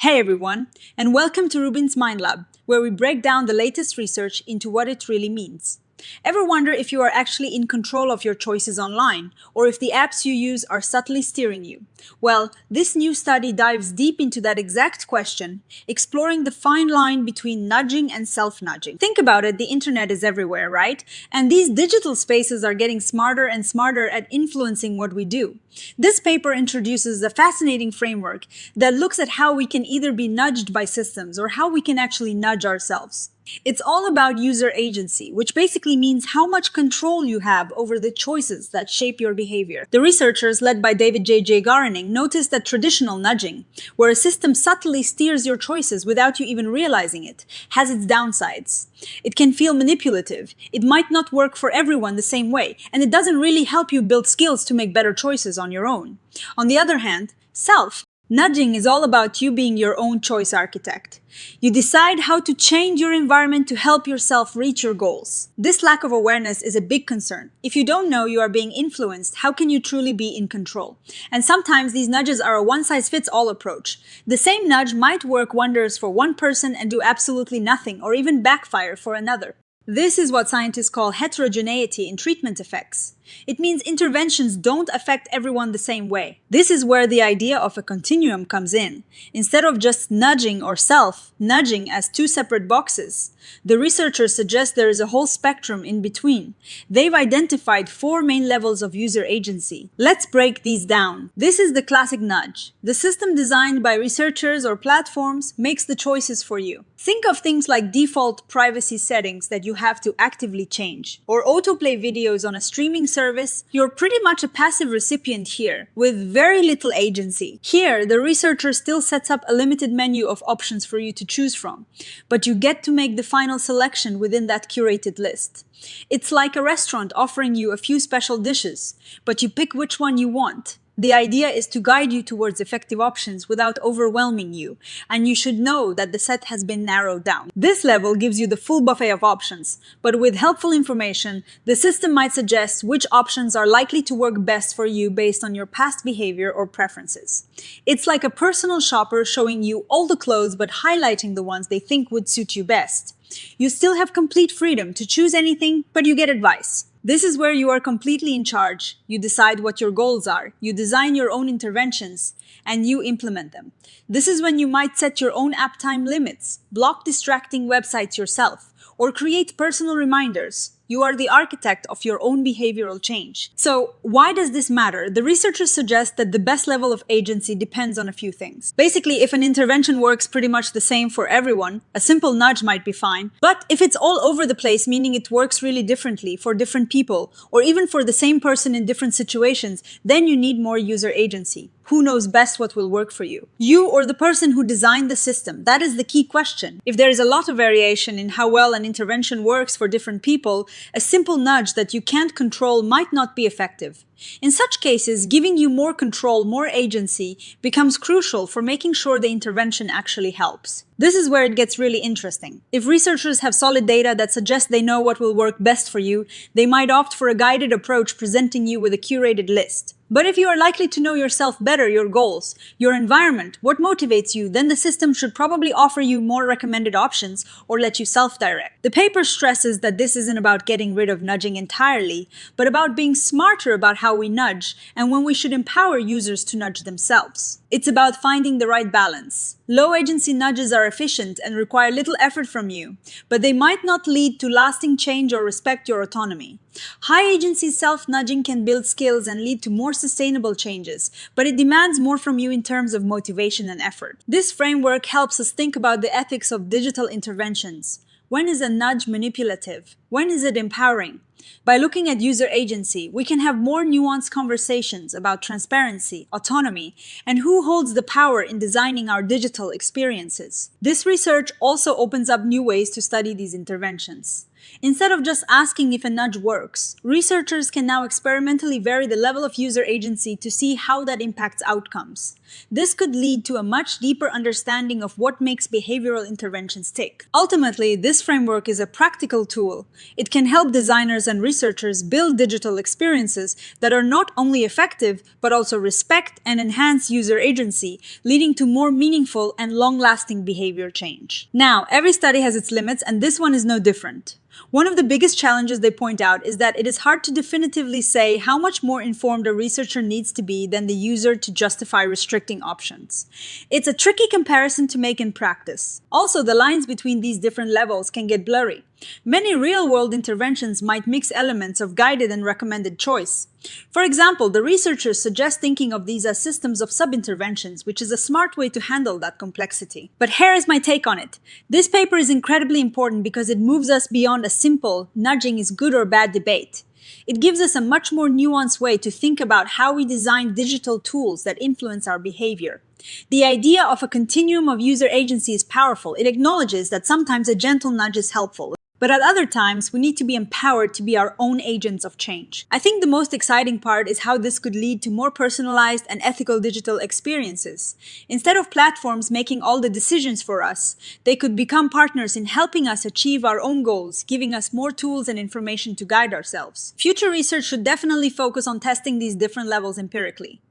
Hey everyone, and welcome to RUBIN'S Mind Lab, where we break down the latest research into what it really means. Ever wonder if you are actually in control of your choices online, or if the apps you use are subtly steering you? Well, this new study dives deep into that exact question, exploring the fine line between nudging and self-nudging. Think about it, the internet is everywhere, right? And these digital spaces are getting smarter and smarter at influencing what we do. This paper introduces a fascinating framework that looks at how we can either be nudged by systems or how we can actually nudge ourselves. It's all about user agency, which basically means how much control you have over the choices that shape your behavior. The researchers, led by David J. Grüning, noticed that traditional nudging, where a system subtly steers your choices without you even realizing it, has its downsides. It can feel manipulative, it might not work for everyone the same way, and it doesn't really help you build skills to make better choices on your own. On the other hand, self-nudging is all about you being your own choice architect. You decide how to change your environment to help yourself reach your goals. This lack of awareness is a big concern. If you don't know you are being influenced, how can you truly be in control? And sometimes these nudges are a one-size-fits-all approach. The same nudge might work wonders for one person and do absolutely nothing, or even backfire for another. This is what scientists call heterogeneity in treatment effects. It means interventions don't affect everyone the same way. This is where the idea of a continuum comes in. Instead of just nudging or self-nudging as two separate boxes, the researchers suggest there is a whole spectrum in between. They've identified 4 main levels of user agency. Let's break these down. This is the classic nudge. The system designed by researchers or platforms makes the choices for you. Think of things like default privacy settings that you have to actively change, or autoplay videos on a streaming service. You're pretty much a passive recipient here, with very little agency. Here, the researcher still sets up a limited menu of options for you to choose from, but you get to make the final selection within that curated list. It's like a restaurant offering you a few special dishes, but you pick which one you want. The idea is to guide you towards effective options without overwhelming you, and you should know that the set has been narrowed down. This level gives you the full buffet of options, but with helpful information, the system might suggest which options are likely to work best for you based on your past behavior or preferences. It's like a personal shopper showing you all the clothes but highlighting the ones they think would suit you best. You still have complete freedom to choose anything, but you get advice. This is where you are completely in charge. You decide what your goals are, you design your own interventions, and you implement them. This is when you might set your own app time limits, block distracting websites yourself, or create personal reminders. You are the architect of your own behavioral change. So, why does this matter? The researchers suggest that the best level of agency depends on a few things. Basically, if an intervention works pretty much the same for everyone, a simple nudge might be fine. But if it's all over the place, meaning it works really differently for different people, or even for the same person in different situations, then you need more user agency. Who knows best what will work for you? You or the person who designed the system? That is the key question. If there is a lot of variation in how well an intervention works for different people, a simple nudge that you can't control might not be effective. In such cases, giving you more control, more agency, becomes crucial for making sure the intervention actually helps. This is where it gets really interesting. If researchers have solid data that suggests they know what will work best for you, they might opt for a guided approach presenting you with a curated list. But if you are likely to know yourself better, your goals, your environment, what motivates you, then the system should probably offer you more recommended options or let you self-direct. The paper stresses that this isn't about getting rid of nudging entirely, but about being smarter about how we nudge and when we should empower users to nudge themselves. It's about finding the right balance. Low agency nudges are efficient and require little effort from you, but they might not lead to lasting change or respect your autonomy. High agency self-nudging can build skills and lead to more sustainable changes, but it demands more from you in terms of motivation and effort. This framework helps us think about the ethics of digital interventions. When is a nudge manipulative? When is it empowering? By looking at user agency, we can have more nuanced conversations about transparency, autonomy, and who holds the power in designing our digital experiences. This research also opens up new ways to study these interventions. Instead of just asking if a nudge works, researchers can now experimentally vary the level of user agency to see how that impacts outcomes. This could lead to a much deeper understanding of what makes behavioral interventions tick. Ultimately, this framework is a practical tool. It can help designers and researchers build digital experiences that are not only effective, but also respect and enhance user agency, leading to more meaningful and long-lasting behavior change. Now, every study has its limits, and this one is no different. One of the biggest challenges they point out is that it is hard to definitively say how much more informed a researcher needs to be than the user to justify restricting options. It's a tricky comparison to make in practice. Also, the lines between these different levels can get blurry. Many real-world interventions might mix elements of guided and recommended choice. For example, the researchers suggest thinking of these as systems of sub-interventions, which is a smart way to handle that complexity. But here is my take on it. This paper is incredibly important because it moves us beyond a simple nudging is good or bad debate. It gives us a much more nuanced way to think about how we design digital tools that influence our behavior. The idea of a continuum of user agency is powerful. It acknowledges that sometimes a gentle nudge is helpful, but at other times, we need to be empowered to be our own agents of change. I think the most exciting part is how this could lead to more personalized and ethical digital experiences. Instead of platforms making all the decisions for us, they could become partners in helping us achieve our own goals, giving us more tools and information to guide ourselves. Future research should definitely focus on testing these different levels empirically.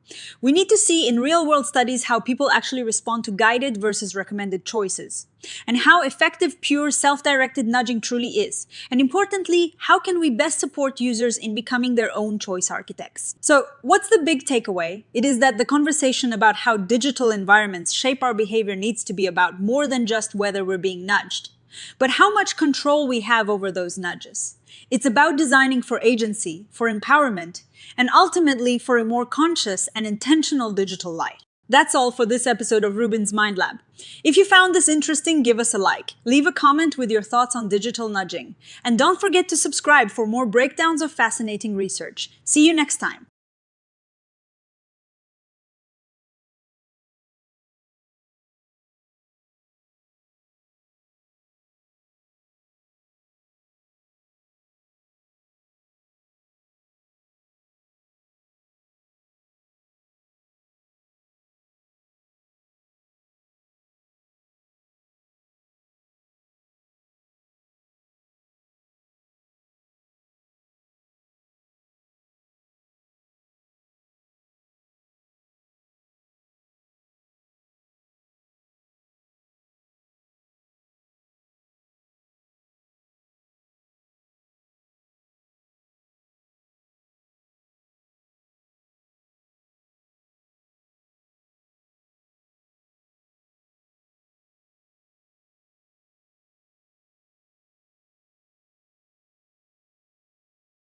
We need to see in real-world studies how people actually respond to guided versus recommended choices, and how effective pure self-directed nudging truly is. And importantly, how can we best support users in becoming their own choice architects? So, what's the big takeaway? It is that the conversation about how digital environments shape our behavior needs to be about more than just whether we're being nudged, but how much control we have over those nudges. It's about designing for agency, for empowerment, and ultimately for a more conscious and intentional digital life. That's all for this episode of RUBIN'S Mind Lab. If you found this interesting, give us a like. Leave a comment with your thoughts on digital nudging. And don't forget to subscribe for more breakdowns of fascinating research. See you next time.